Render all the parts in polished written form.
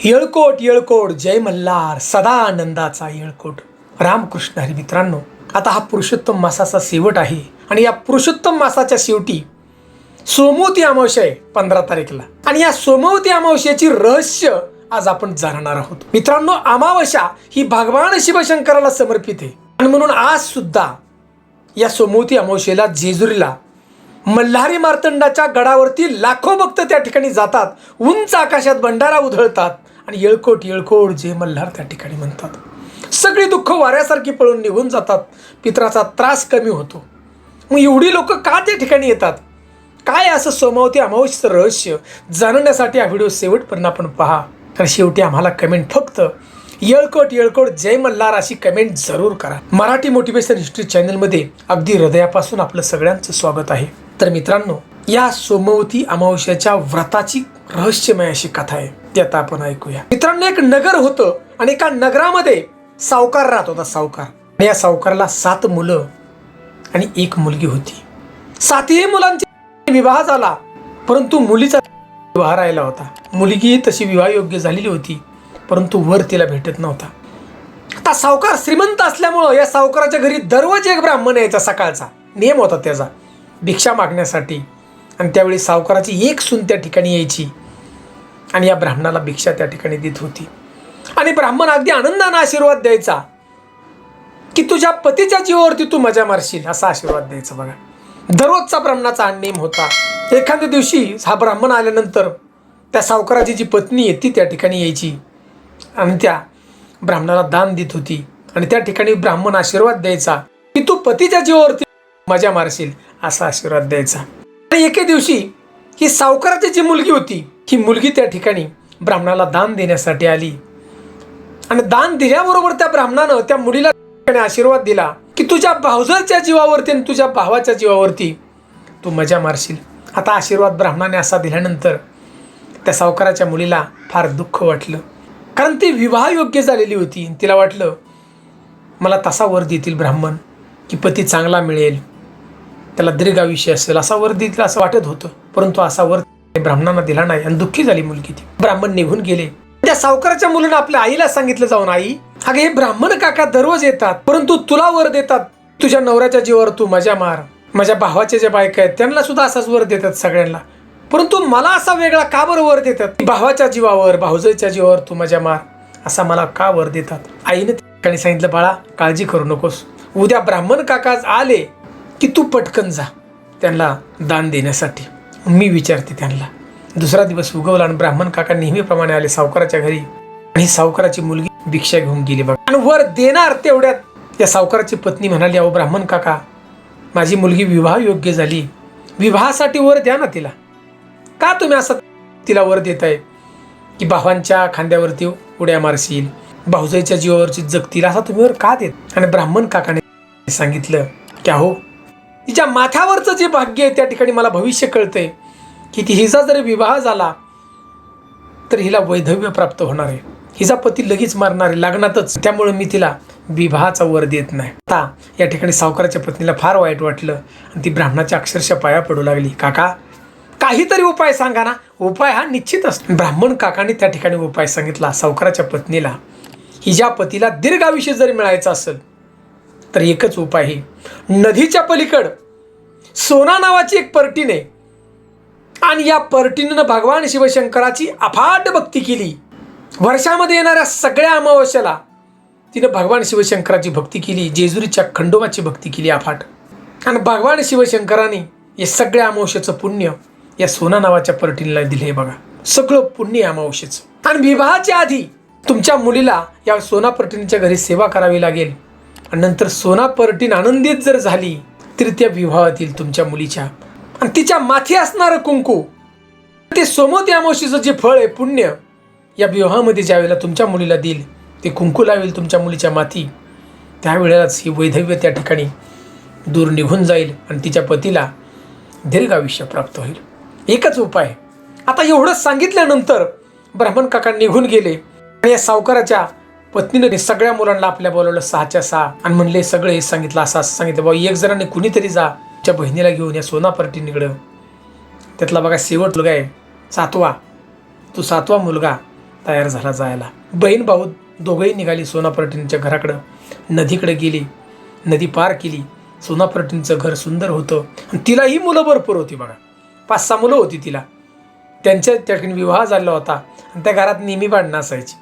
येळकोट येळकोट जय मल्हार सदा आनंदाचा येळकोट. रामकृष्ण हरी मित्रांनो, आता हा पुरुषोत्तम मासाचा शेवट आहे आणि या पुरुषोत्तम मासाच्या शेवटी सोमवती अमावस्या आहे 15 तारीखला. आणि या सोमवती अमावस्याची रहस्य आज आपण जाणणार आहोत. मित्रांनो, अमावस्या ही भगवान शिवशंकराला समर्पित आहे आणि म्हणून आज सुद्धा या सोमवती अमावस्येला जेजुरीला मल्हारी मार्तंडाच्या गडावरती लाखो भक्त त्या ठिकाणी जातात. उंच आकाशात भंडारा उधळतात आणि येळकोट येळकोट जय मल्हार त्या ठिकाणी म्हणतात. सगळी दुःख वाऱ्यासारखी पळून निघून जातात. पित्राचा त्रास कमी होतो. मग एवढी लोक का त्या ठिकाणी येतात? काय असं सोमवती अमावस्येचं रहस्य जाणण्यासाठी हा व्हिडिओ शेवटपर्यंत आपण पहा. तर शेवटी आम्हाला कमेंट फक्त येळकोट येळकोट जय मल्हार अशी कमेंट जरूर करा. मराठी मोटिवेशन हिस्ट्री चॅनलमध्ये अगदी हृदयापासून आपलं सगळ्यांचं स्वागत आहे. तर मित्रांनो, या सोमवती अमावस्याच्या व्रताची रहस्यमय अशी कथा आहे, ती आता आपण ऐकूया. मित्रांनो, एक नगर होतं आणि एका नगरामध्ये सावकार राहत होता. सावकार, आणि या सावकाराला 7 मुलं आणि 1 मुलगी होती. 7ही मुलांचा विवाह झाला, परंतु मुलीचा विवाह राहिला होता. मुलगी तशी विवाह योग्य झालेली होती, परंतु वर तिला भेटत नव्हता. आता सावकार श्रीमंत असल्यामुळं या सावकाराच्या घरी दररोज एक ब्राह्मण यायचा. सकाळचा नियम होता त्याचा, भिक्षा मागण्यासाठी. आणि त्यावेळी सावकाराची एक सून त्या ठिकाणी यायची आणि या ब्राह्मणाला भिक्षा त्या ठिकाणी देत होती. आणि ब्राह्मण अगदी आनंदाने आशीर्वाद द्यायचा की तुझ्या पतीच्या जीवावरती तू मजा मारशील, असा आशीर्वाद द्यायचा. बघा, दररोजचा ब्राह्मणाचा हा नियम होता. एखाद्या दिवशी हा ब्राह्मण आल्यानंतर त्या सावकाराची जी पत्नी आहे ती त्या ठिकाणी यायची आणि त्या ब्राह्मणाला दान देत होती. आणि त्या ठिकाणी ब्राह्मण आशीर्वाद द्यायचा की तू पतीच्या जीवावरती मजा मारशील, असा आशीर्वाद द्यायचा. आणि एके दिवशी ही सावकाराची जी मुलगी होती, ही मुलगी त्या ठिकाणी ब्राह्मणाला दान देण्यासाठी आली. आणि दान दिल्याबरोबर त्या ब्राह्मणानं त्या मुलीला आशीर्वाद दिला की तुझ्या भावजाच्या जीवावरती आणि तुझ्या भावाच्या जीवावरती तू मजा मारशील. आता आशीर्वाद ब्राह्मणाने असा दिल्यानंतर त्या सावकाराच्या मुलीला फार दुःख वाटलं, कारण ती विवाह योग्य झालेली होती. तिला वाटलं मला तसा वर देतील ब्राह्मण की पती चांगला मिळेल, त्याला दीर्घ आयुष्य असेल, असा वर देतील असं वाटत होतं. परंतु असा वर ब्राह्मणांना दिला नाही आणि दुःखी झाली मुलगी ती. ब्राह्मण निघून गेले. त्या सावकाराच्या मुलीनं आपल्या आईला सांगितलं जाऊन, आई अगं हे ब्राह्मण काका दररोज येतात, परंतु तुला वर देतात. तुझ्या नवऱ्याच्या जीवावर तू मजा मार. माझ्या भावाच्या ज्या बायका आहेत त्यांना सुद्धा असाच वर देतात सगळ्यांना, परंतु मला असा वेगळा का बरं वर देतात? भावाच्या जीवावर भाऊजाईच्या जीवावर तू मजा मार, असा मला का वर देतात? आईने ठिकाणी सांगितलं, बाळा काळजी करू नकोस, उद्या ब्राह्मण काका आले की तू पटकन जा त्यांना दान देण्यासाठी. मी विचारते त्यांना. दुसरा दिवस उगवला आणि ब्राह्मण काका नेहमीप्रमाणे आले सावकाराच्या घरी. आणि सावकाराची मुलगी भिक्षा घेऊन गेली. बघा, आणि वर देणार तेवढ्यात या सावकाराची पत्नी म्हणाली, अहो ब्राह्मण काका, माझी मुलगी विवाह योग्य झाली, विवाहासाठी वर द्या ना तिला. का तुम्ही असं तिला वर देताय की भावांच्या खांद्यावरती उड्या मारशील, भाऊजाईच्या जीवावरची जगतील, असा तुम्ही वर का देत? आणि ब्राह्मण काकाने सांगितलं की अहो, तिच्या माथ्यावरचं जे भाग्य आहे त्या ठिकाणी मला भविष्य कळतंय की हिचा जर विवाह झाला तर हिला वैधव्य प्राप्त होणार आहे, हिचा पती लगेच मारणार आहे लग्नातच, त्यामुळे मी तिला विवाहाचा वर देत नाही. आता या ठिकाणी सावकाराच्या पत्नीला फार वाईट वाटलं आणि ती ब्राह्मणाच्या अक्षरशः पाया पडू लागली. काका, काहीतरी उपाय सांगा ना. उपाय हा निश्चित असतो. ब्राह्मण काकाने त्या ठिकाणी उपाय सांगितला सावकाराच्या पत्नीला. हिच्या पतीला दीर्घ आयुष्य जरी मिळायचं असेल तर एकच उपाय आहे. नदीच्या पलीकड सोना नावाची एक पर्टीन आहे आणि या पर्टीनं भगवान शिवशंकराची अफाट भक्ती केली. वर्षामध्ये येणाऱ्या सगळ्या अमावस्याला तिनं भगवान शिवशंकराची भक्ती केली. जेजुरीच्या खंडोबाची भक्ती केली अफाट. आणि भगवान शिवशंकराने हे सगळ्या अमावस्याचं पुण्य या सोना नावाच्या पर्टीनला दिले. बघा, सगळं पुण्य अमावस्येचं. आणि विवाहाच्या आधी तुमच्या मुलीला या सोना पर्टीनच्या घरी सेवा करावी लागेल. आणि नंतर सोना पर्टीन आनंदित जर झाली तरी त्या विवाहातील तुमच्या मुलीच्या आणि तिच्या माथी असणारं कुंकू, ते सोमवती अमावस्येचं जे फळ आहे पुण्य, या विवाहामध्ये ज्या वेळेला तुमच्या मुलीला देईल ते कुंकू लावेल तुमच्या मुलीच्या माथी, त्यावेळेलाच ही वैधव्य त्या ठिकाणी दूर निघून जाईल आणि तिच्या पतीला दीर्घ आयुष्य प्राप्त होईल. एकच उपाय. आता एवढं सांगितल्यानंतर ब्राह्मण काका निघून गेले आणि या सावकाराच्या पत्नीने सगळ्या मुलांना आपल्या बोलवलं 6च्या 6 आणि म्हणले सगळे हे सांगितलं, असं सांगितलं, बाबा एक जणांनी कुणीतरी जा त्या बहिणीला घेऊन या सोना पर्टीनीकडं. त्यातला बघा शेवट मुलगा आहे 7वा, तो 7वा मुलगा तयार झाला जायला. बहीण भाऊ दोघंही निघाली सोनापर्टींच्या घराकडं. नदीकडे गेली, नदी पार केली. सोनापर्टींचं घर सुंदर होतं आणि तिलाही मुलं भरपूर होती बघा. 5-6 मुलं होती तिला. त्यांच्या त्या ठिकाणी विवाह झाला होता आणि त्या घरात नेहमी भांडणं असायची.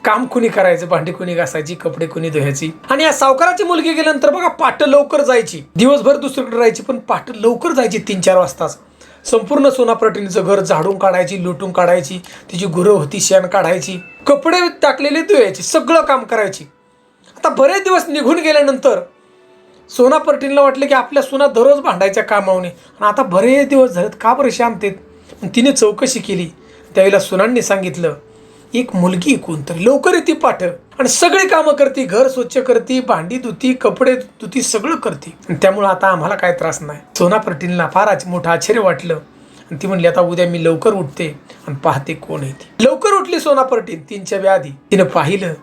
काम कुणी करायचं, भांडी कुणी घासायची, कपडे कुणी धुवायची. आणि या सावकाराची मुलगी गेल्यानंतर बघा पहाटे लवकर जायची. दिवसभर दुसरीकडे राहायची पण पहाटे लवकर जायची 3-4 वाजताच. संपूर्ण सोनापर्टींचं घर झाडून काढायची, लुटून काढायची. तिची गुरं होती शेण काढायची, कपडे टाकलेले धुवायची, सगळं काम करायची. आता बरेच दिवस निघून गेल्यानंतर सोनापर्टींना वाटलं की आपल्या सुना दररोज भांडायच्या कामावणे आणि आता बरेच दिवस झालेत, का बरं शांत आहेत. तिने चौकशी केली. त्यावेळेला सुनांनी सांगितलं, एक मुलगी कोणतरी लवकर येते पाठ आणि सगळी कामं करते, घर स्वच्छ करते, भांडी धुती, कपडे धुती, सगळं करते आणि त्यामुळे आता आम्हाला काय त्रास नाही. सोनापर्टींना फार मोठं आश्चर्य वाटलं आणि ती म्हणली, आता उद्या मी लवकर उठते आणि पाहते कोण येते. लवकर उठली सोनापर्टीन 3च्या वेळा आधी. तिनं पाहिलं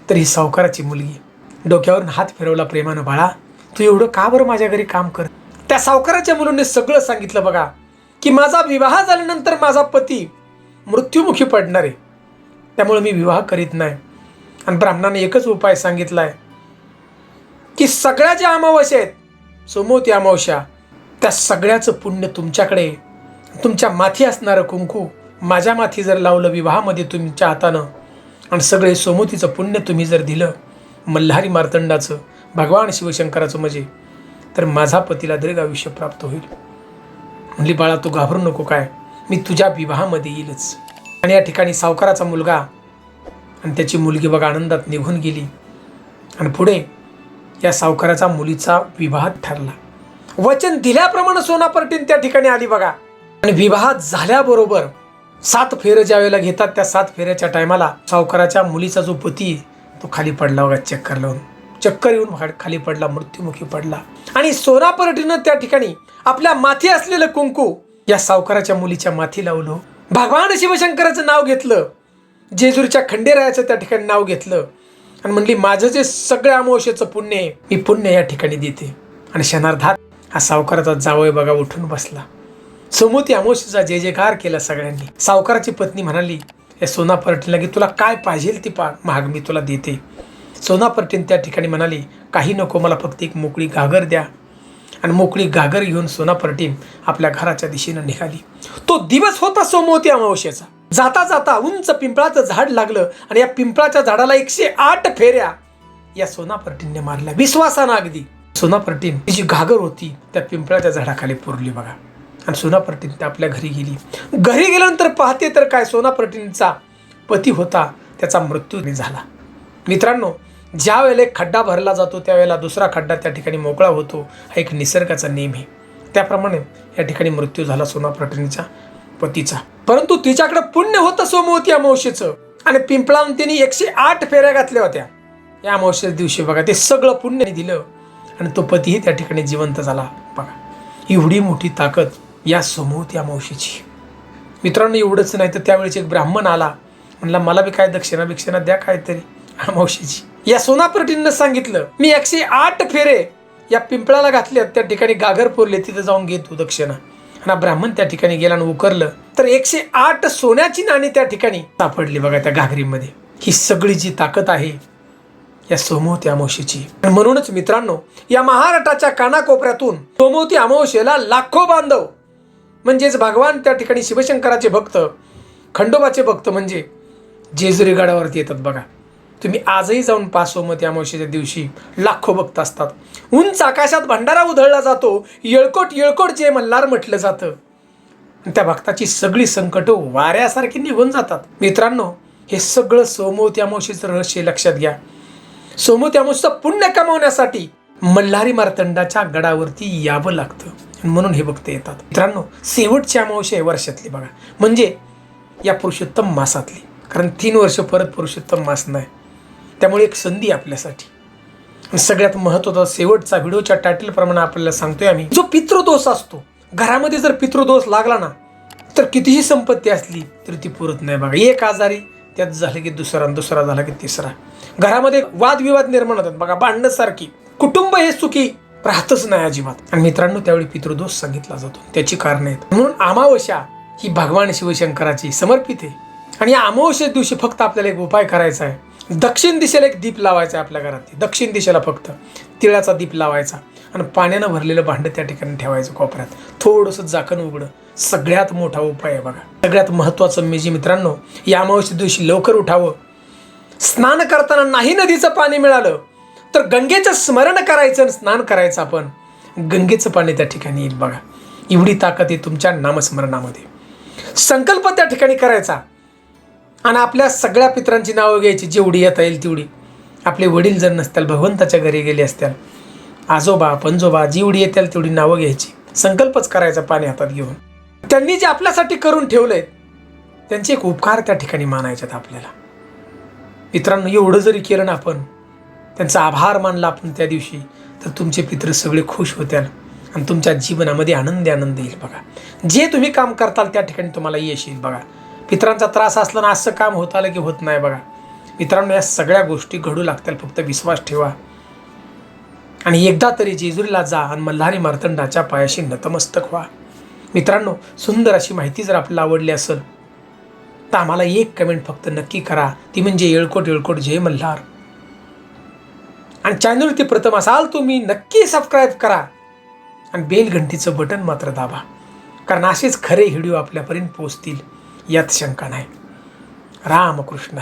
तर ही सावकाराची मुलगी. डोक्यावरून हात फिरवला प्रेमानं, बाळा तू एवढं का बरं माझ्या घरी काम कर. त्या सावकाराच्या मुलांनी सगळं सांगितलं बघा की माझा विवाह झाल्यानंतर माझा पती मृत्युमुखी पडणार आहे, त्यामुळे मी विवाह करीत नाही. आणि ब्राह्मणाने एकच उपाय सांगितला आहे की सगळ्या ज्या अमावस्या आहेत, सोमवती अमावस्या, त्या सगळ्याचं पुण्य तुमच्याकडे, तुमच्या माथी असणारं कुंकू माझ्या माथी जर लावलं विवाहामध्ये तुमच्या हातानं आणि सगळे सोमवतीचं पुण्य तुम्ही जर दिलं, मल्हारी मार्तंडाचं, भगवान शिवशंकराचं म्हणजे, तर माझा पतीला दीर्घ आयुष्य प्राप्त होईल. म्हणली, बाळा तू घाबरू नको, काय मी तुझ्या विवाहामध्ये येईलच. आणि या ठिकाणी सावकाराचा मुलगा आणि त्याची मुलगी बघा आनंदात निघून गेली आणि पुढे या सावकाराचा मुलीचा विवाह ठरला. वचन दिल्याप्रमाणे सोनापर्टीन त्या ठिकाणी आली बघा. आणि विवाह झाल्याबरोबर 7 फेरे ज्या वेळेला घेतात, त्या 7 फेऱ्याच्या टायमाला सावकाराच्या मुलीचा जो पती तो खाली पडला बघा. चक्कर लावून, चक्कर येऊन खाली पडला, मृत्युमुखी पडला. आणि सोनापर्टीनं त्या ठिकाणी आपल्या माथी असलेलं कुंकू या सावकाराच्या मुलीच्या माथी लावलं. भगवान शिवशंकराचं नाव घेतलं, जेजुरीच्या खंडेरायाचं त्या ठिकाणी नाव घेतलं आणि म्हणली, माझं जे सगळ्या अमावस्येचं पुण्य आहे, मी पुण्य या ठिकाणी देते. आणि क्षणार्धात हा सावकाराचा जावई बघा उठून बसला. सोमवती अमावस्येचा जय जयकार केला सगळ्यांनी. सावकाराची पत्नी म्हणाली या सोनापर्टीला की तुला काय पाहिजे ती महाग मी तुला देते. सोनापर्टीन त्या ठिकाणी म्हणाली, काही नको, मला फक्त एक मोकळी घागर द्या. आणि मोकळी घागर घेऊन सोनापर्टीन आपल्या घराच्या दिशेनं निघाली. तो दिवस होता सोमवती अमावस्येचा. जाता जाता उंच पिंपळाचं झाड लागलं आणि या पिंपळाच्या झाडाला 108 फेऱ्या या सोनापर्टींने मारल्या विश्वासानं अगदी. सोनापर्टीन जी घागर होती त्या पिंपळाच्या झाडाखाली पुरली बघा. आणि सोनापर्टीन त्या आपल्या घरी गेली. घरी गेल्यानंतर पाहते तर काय, सोनापर्टींचा पती होता त्याचा मृत्यू झाला. मित्रांनो, ज्या वेळेला एक खड्डा भरला जातो त्यावेळेला दुसरा खड्डा त्या ठिकाणी मोकळा होतो, हा एक निसर्गाचा नियम आहे. त्याप्रमाणे या ठिकाणी मृत्यू झाला सोनापर्टींच्या पतीचा. परंतु तिच्याकडे पुण्य होतं सोमवती अमावस्येचं आणि पिंपळानं तिने 108 फेऱ्या घातल्या होत्या या अमावस्ये दिवशी बघा. ते सगळं पुण्य दिलं आणि तो पतीही त्या ठिकाणी जिवंत झाला बघा. एवढी मोठी ताकद या सोमवती अमावस्येची. मित्रांनो, एवढंच नाही तर त्यावेळेस एक ब्राह्मण आला, म्हणला मला बी काय दक्षिणा द्या काहीतरी अमावस्येची. या सोनापर्टींनं सांगितलं, मी 108 फेरे या पिंपळाला घातले, त्या ठिकाणी गागर पुरले, तिथे जाऊन घे तू दक्षिणा. आणि ब्राह्मण त्या ठिकाणी गेला आणि उकरलं तर 108 सोन्याची नाणी त्या ठिकाणी सापडली बघा त्या घागरीमध्ये. ही सगळी जी ताकद आहे या सोमवती अमावस्येची. म्हणूनच मित्रांनो, या महाराष्ट्राच्या कानाकोपऱ्यातून सोमवती अमावस्येला लाखो बांधव म्हणजेच भगवान त्या ठिकाणी शिवशंकराचे भक्त, खंडोबाचे भक्त म्हणजे जेजुरी गडावरती येतात बघा. तुम्ही आजही जाऊन पहा, सोमवती अमावस्येच्या दिवशी लाखो भक्त असतात. उंच आकाशात भंडारा उधळला जातो, येळकोट येळकोट जे मल्हार म्हटलं जातं. त्या भक्ताची सगळी संकट वाऱ्यासारखी निघून जातात. मित्रांनो, हे सगळं सोमवती अमावस्येचं रहस्य लक्षात घ्या. सोमवती अमावस्येचं पुण्य कमावण्यासाठी मल्हारी मार्तंडाच्या गडावरती यावं लागतं, म्हणून हे भक्त येतात. मित्रांनो, शेवटची अमावस्या आहे वर्षातली बघा, म्हणजे या पुरुषोत्तम मासातली. कारण 3 वर्ष परत पुरुषोत्तम मास नाही, त्यामुळे एक संधी आपल्यासाठी. सगळ्यात महत्त्वाचा शेवटचा व्हिडिओच्या टायटलप्रमाणे आपल्याला सांगतोय आम्ही, जो पितृदोष असतो घरामध्ये, जर पितृदोष लागला ना तर कितीही संपत्ती असली तरी ती पुरत नाही बघा. एक आजारी त्यात झालं की दुसरा, दुसरा झाला की तिसरा. घरामध्ये वादविवाद निर्माण होतात बघा, भांडणासारखी. कुटुंब हे सुखी राहतच नाही अजिबात. आणि मित्रांनो, त्यावेळी पितृदोष सांगितला जातो, त्याची कारण आहेत. म्हणून अमावस्या ही भगवान शिवशंकराची समर्पित आहे आणि या अमावस्ये दिवशी फक्त आपल्याला एक उपाय करायचा आहे. दक्षिण दिशेला एक दीप लावायचा आहे आपल्या घरात. दक्षिण दिशेला फक्त तिळाचा दीप लावायचा आणि पाण्यानं भरलेलं भांडं त्या ठिकाणी ठेवायचं कोपऱ्यात. थोडंसं झाकण उघडं. सगळ्यात मोठा उपाय आहे बघा. सगळ्यात महत्त्वाचं म्हणजे मित्रांनो, या अमावस्ये दिवशी लवकर उठावं. स्नान करताना नाही नदीचं पाणी मिळालं तर गंगेचं स्मरण करायचं आणि स्नान करायचं. आपण गंगेचं पाणी त्या ठिकाणी येईल बघा. एवढी ताकद आहे तुमच्या नामस्मरणामध्ये. संकल्प त्या ठिकाणी करायचा आणि आपल्या सगळ्या पितरांची नावं घ्यायची, जेवढी येता येईल तेवढी. आपले वडील जर नसतील, भगवंताच्या घरी गेले असतील, आजोबा पंजोबा, जेवढी येतील तेवढी नावं घ्यायची. संकल्पच करायचा पाणी हातात घेऊन. त्यांनी जे आपल्यासाठी करून ठेवलंय त्यांचे एक उपकार त्या ठिकाणी मानायच्यात आपल्याला. मित्रांनो, एवढं जरी केलं ना आपण, त्यांचा आभार मानला आपण त्या दिवशी, तर तुमचे पितृ सगळे खुश होतील आणि तुमच्या जीवनामध्ये आनंद येईल बघा. जे तुम्ही काम करताल त्या ठिकाणी तुम्हाला यश येईल बघा. पितरांचा त्रास असला ना असं काम होत आलं की होत नाही बघा. मित्रांनो, या सगळ्या गोष्टी घडू लागतील. फक्त विश्वास ठेवा आणि एकदा तरी जेजुरीला जा आणि मल्हारी मार्तंडाच्या पायाशी नतमस्तक व्हा. मित्रांनो, सुंदर अशी माहिती जर आपल्याला आवडली असेल तर आम्हाला एक कमेंट फक्त नक्की करा, ती म्हणजे येळकोट येळकोट जय मल्हार. आणि चॅनलवरती प्रथम असाल तुम्ही नक्की सबस्क्राईब करा आणि बेल घंटीचं बटन मात्र दाबा, कारण असेच खरे व्हिडिओ आपल्यापर्यंत पोहोचतील यात शंका नाही. रामकृष्ण.